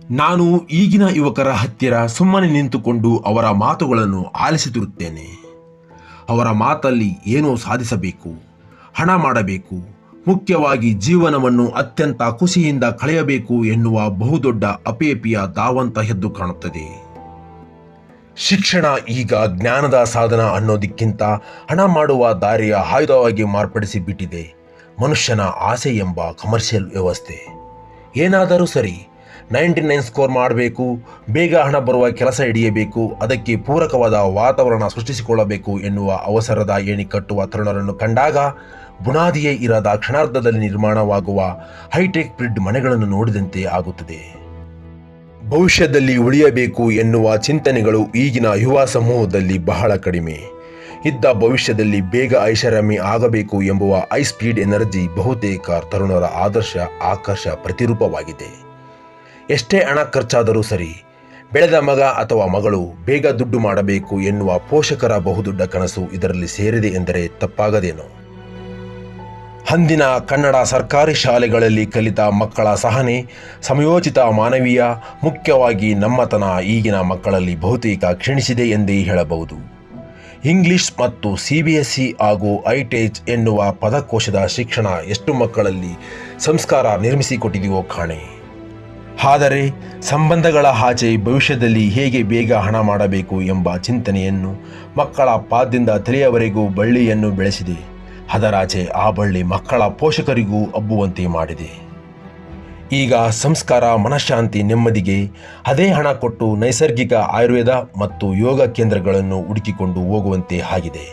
ನಾನು ಈಗಿನ ಯುವಕರ ಹತ್ತಿರ ಸುಮ್ಮನೆ ನಿಂತುಕೊಂಡು ಅವರ ಮಾತುಗಳನ್ನು ಆಲಿಸುತ್ತಿರುತ್ತೇನೆ. ಅವರ ಮಾತಲ್ಲಿ ಏನೋ ಸಾಧಿಸಬೇಕು, ಹಣ ಮಾಡಬೇಕು, ಮುಖ್ಯವಾಗಿ ಜೀವನವನ್ನು ಅತ್ಯಂತ ಖುಷಿಯಿಂದ ಕಳೆಯಬೇಕು ಎನ್ನುವ ಬಹುದೊಡ್ಡ ಅಪೇಪಿಯ ಧಾವಂತ ಎದ್ದು ಕಾಣುತ್ತದೆ. ಶಿಕ್ಷಣ ಈಗ ಜ್ಞಾನದ ಸಾಧನ ಅನ್ನೋದಕ್ಕಿಂತ ಹಣ ಮಾಡುವ ದಾರಿಯ ಆಯುಧವಾಗಿ ಮಾರ್ಪಡಿಸಿ ಬಿಟ್ಟಿದೆ ಮನುಷ್ಯನ ಆಸೆ ಎಂಬ ಕಮರ್ಷಿಯಲ್ ವ್ಯವಸ್ಥೆ. ಏನಾದರೂ ಸರಿ, 99 ಸ್ಕೋರ್ ಮಾಡಬೇಕು, ಬೇಗ ಹಣ ಬರುವ ಕೆಲಸ ಹಿಡಿಯಬೇಕು, ಅದಕ್ಕೆ ಪೂರಕವಾದ ವಾತಾವರಣ ಸೃಷ್ಟಿಸಿಕೊಳ್ಳಬೇಕು ಎನ್ನುವ ಅವಸರದ ಏಣಿ ಕಟ್ಟುವ ತರುಣರನ್ನು ಕಂಡಾಗ ಬುನಾದಿಯೇ ಇರದ ಕ್ಷಣಾರ್ಧದಲ್ಲಿ ನಿರ್ಮಾಣವಾಗುವ ಹೈಟೆಕ್ ಬ್ರಿಡ್ ಮನೆಗಳನ್ನು ನೋಡಿದಂತೆ ಆಗುತ್ತದೆ. ಭವಿಷ್ಯದಲ್ಲಿ ಉಳಿಯಬೇಕು ಎನ್ನುವ ಚಿಂತನೆಗಳು ಈಗಿನ ಯುವ ಸಮೂಹದಲ್ಲಿ ಬಹಳ ಕಡಿಮೆ. ಇದ್ದ ಭವಿಷ್ಯದಲ್ಲಿ ಬೇಗ ಐಷಾರಾಮಿ ಆಗಬೇಕು ಎಂಬುವ ಹೈ ಸ್ಪೀಡ್ ಎನರ್ಜಿ ಬಹುತೇಕ ತರುಣರ ಆಕರ್ಷ ಪ್ರತಿರೂಪವಾಗಿದೆ. ಎಷ್ಟೇ ಹಣ ಖರ್ಚಾದರೂ ಸರಿ, ಬೆಳೆದ ಮಗ ಅಥವಾ ಮಗಳು ಬೇಗ ದುಡ್ಡು ಮಾಡಬೇಕು ಎನ್ನುವ ಪೋಷಕರ ಬಹುದೊಡ್ಡ ಕನಸು ಇದರಲ್ಲಿ ಸೇರಿದೆ ಎಂದರೆ ತಪ್ಪಾಗದೇನೋ. ಅಂದಿನ ಕನ್ನಡ ಸರ್ಕಾರಿ ಶಾಲೆಗಳಲ್ಲಿ ಕಲಿತ ಮಕ್ಕಳ ಸಹನೆ, ಸಮಯೋಚಿತ ಮಾನವೀಯ, ಮುಖ್ಯವಾಗಿ ನಮ್ಮತನ ಈಗಿನ ಮಕ್ಕಳಲ್ಲಿ ಬಹುತೇಕ ಕ್ಷೀಣಿಸಿದೆ ಎಂದೇ ಹೇಳಬಹುದು. ಇಂಗ್ಲಿಷ್ ಮತ್ತು CBSE ಹಾಗೂ ಐಟೇಜ್ ಎನ್ನುವ ಪದಕೋಶದ ಶಿಕ್ಷಣ ಎಷ್ಟು ಮಕ್ಕಳಲ್ಲಿ ಸಂಸ್ಕಾರ ನಿರ್ಮಿಸಿಕೊಟ್ಟಿದೆಯೋ ಕಾಣೆ. ಆದರೆ ಸಂಬಂಧಗಳ ಆಚೆ ಭವಿಷ್ಯದಲ್ಲಿ ಹೇಗೆ ಬೇಗ ಹಣ ಮಾಡಬೇಕು ಎಂಬ ಚಿಂತನೆಯನ್ನು ಮಕ್ಕಳ ಪಾದದಿಂದ ತಲೆಯವರೆಗೂ ಬಳ್ಳಿಯನ್ನು ಬೆಳೆಸಿದೆ. ಅದರಾಚೆ ಆ ಬಳ್ಳಿ ಮಕ್ಕಳ ಪೋಷಕರಿಗೂ ಹಬ್ಬುವಂತೆ ಮಾಡಿದೆ. ಈಗ ಸಂಸ್ಕಾರ, ಮನಃಶಾಂತಿ, ನೆಮ್ಮದಿಗೆ ಅದೇ ಹಣ ಕೊಟ್ಟು ನೈಸರ್ಗಿಕ ಆಯುರ್ವೇದ ಮತ್ತು ಯೋಗ ಕೇಂದ್ರಗಳನ್ನು ಹುಡುಕಿಕೊಂಡು ಹೋಗುವಂತೆ ಆಗಿದೆ.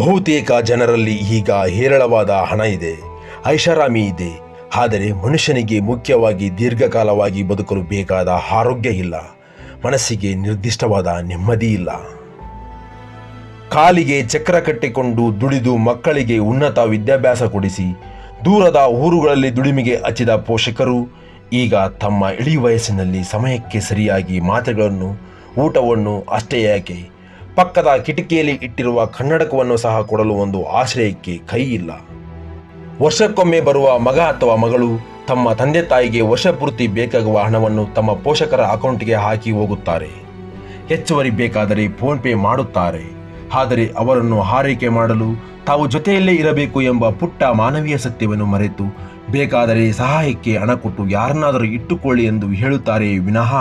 ಬಹುತೇಕ ಜನರಲ್ಲಿ ಈಗ ಹೇರಳವಾದ ಹಣ ಇದೆ, ಐಷಾರಾಮಿ ಇದೆ. ಆದರೆ ಮನುಷ್ಯನಿಗೆ ಮುಖ್ಯವಾಗಿ ದೀರ್ಘಕಾಲವಾಗಿ ಬದುಕಲು ಬೇಕಾದ ಆರೋಗ್ಯ ಇಲ್ಲ, ಮನಸ್ಸಿಗೆ ನಿರ್ದಿಷ್ಟವಾದ ನೆಮ್ಮದಿ ಇಲ್ಲ. ಕಾಲಿಗೆ ಚಕ್ರ ಕಟ್ಟಿಕೊಂಡು ದುಡಿದು ಮಕ್ಕಳಿಗೆ ಉನ್ನತ ವಿದ್ಯಾಭ್ಯಾಸ ಕೊಡಿಸಿ ದೂರದ ಊರುಗಳಲ್ಲಿ ದುಡಿಮೆಗೆ ಹಚ್ಚಿದ ಪೋಷಕರು ಈಗ ತಮ್ಮ ಇಳಿ ವಯಸ್ಸಿನಲ್ಲಿ ಸಮಯಕ್ಕೆ ಸರಿಯಾಗಿ ಮಾತ್ರೆಗಳನ್ನು, ಊಟವನ್ನು ಅಷ್ಟೇ ಯಾಕೆ ಪಕ್ಕದ ಕಿಟಕಿಯಲ್ಲಿ ಇಟ್ಟಿರುವ ಕನ್ನಡಕವನ್ನು ಸಹ ಕೊಡಲು ಒಂದು ಆಶ್ರಯಕ್ಕೆ ಕೈ ಇಲ್ಲ. ವರ್ಷಕ್ಕೊಮ್ಮೆ ಬರುವ ಮಗ ಅಥವಾ ಮಗಳು ತಮ್ಮ ತಂದೆ ತಾಯಿಗೆ ವರ್ಷಪೂರ್ತಿ ಬೇಕಾಗುವ ಹಣವನ್ನು ತಮ್ಮ ಪೋಷಕರ ಅಕೌಂಟ್ಗೆ ಹಾಕಿ ಹೋಗುತ್ತಾರೆ. ಹೆಚ್ಚುವರಿ ಬೇಕಾದರೆ ಫೋನ್ಪೇ ಮಾಡುತ್ತಾರೆ. ಆದರೆ ಅವರನ್ನು ಹಾರೈಕೆ ಮಾಡಲು ತಾವು ಜೊತೆಯಲ್ಲೇ ಇರಬೇಕು ಎಂಬ ಪುಟ್ಟ ಮಾನವೀಯ ಸತ್ಯವನ್ನು ಮರೆತು ಬೇಕಾದರೆ ಸಹಾಯಕ್ಕೆ ಹಣ ಕೊಟ್ಟು ಯಾರನ್ನಾದರೂ ಇಟ್ಟುಕೊಳ್ಳಿ ಎಂದು ಹೇಳುತ್ತಾರೆ ವಿನಃ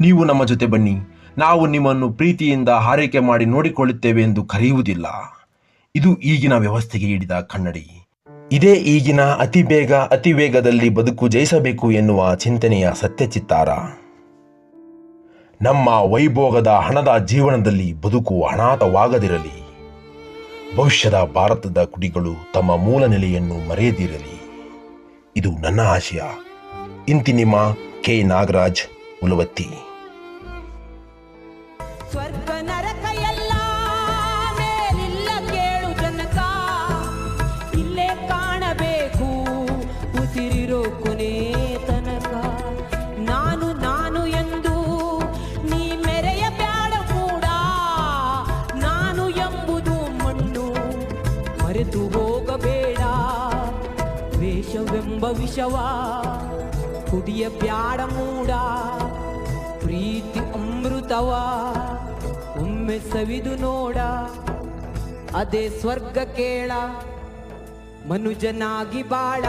ನೀವು ನಮ್ಮ ಜೊತೆ ಬನ್ನಿ, ನಾವು ನಿಮ್ಮನ್ನು ಪ್ರೀತಿಯಿಂದ ಹಾರೈಕೆ ಮಾಡಿ ನೋಡಿಕೊಳ್ಳುತ್ತೇವೆ ಎಂದು ಕರೆಯುವುದಿಲ್ಲ. ಇದು ಈಗಿನ ವ್ಯವಸ್ಥೆಗೆ ಹಿಡಿದ ಕನ್ನಡಿ. ಇದೇ ಈಗಿನ ಅತಿ ವೇಗದಲ್ಲಿ ಬದುಕು ಜಯಿಸಬೇಕು ಎನ್ನುವ ಚಿಂತನೆಯ ಸತ್ಯಚಿತ್ತಾರ. ನಮ್ಮ ವೈಭೋಗದ ಹಣದ ಜೀವನದಲ್ಲಿ ಬದುಕು ಅನಾಥವಾಗದಿರಲಿ. ಭವಿಷ್ಯದ ಭಾರತದ ಕುಡಿಗಳು ತಮ್ಮ ಮೂಲ ನೆಲೆಯನ್ನು ಮರೆಯದಿರಲಿ. ಇದು ನನ್ನ ಆಶಯ. ಇಂತಿ ನಿಮ್ಮ ಕೆ. ನಾಗರಾಜ್, ಉಲವತ್ತಿ. ಮರೆತು ಹೋಗಬೇಡ ವೇಷವೆಂಬ ವಿಷವ ಕುಡಿಯ ಬ್ಯಾಡ ಮೂಡ, ಪ್ರೀತಿ ಅಮೃತವ ಒಮ್ಮೆ ಸವಿದು ನೋಡ, ಅದೇ ಸ್ವರ್ಗ ಕೇಳ ಮನುಜನಾಗಿ ಬಾಳ.